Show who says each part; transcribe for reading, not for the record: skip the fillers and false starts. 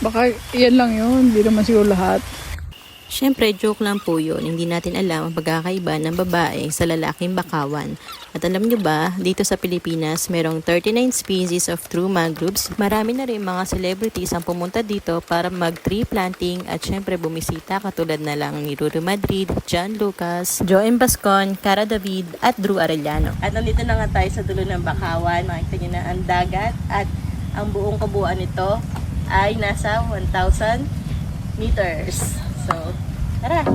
Speaker 1: Baka yan lang yun, hindi naman siguro lahat.
Speaker 2: Siyempre, joke lang po yun. Hindi natin alam ang pagkakaiba ng babae sa lalaking bakawan. At alam nyo ba, dito sa Pilipinas, merong 39 species of true mangroves. Marami na rin mga celebrities ang pumunta dito para mag-tree planting at siyempre bumisita katulad na lang ni Ruru Madrid, John Lucas, Joem Bascon, Cara David at Drew Arellano. At nandito na nga tayo sa dulo ng bakawan. Makikita nyo na ang dagat at ang buong kabuuan nito ay nasa 1,000 meters. So, tara!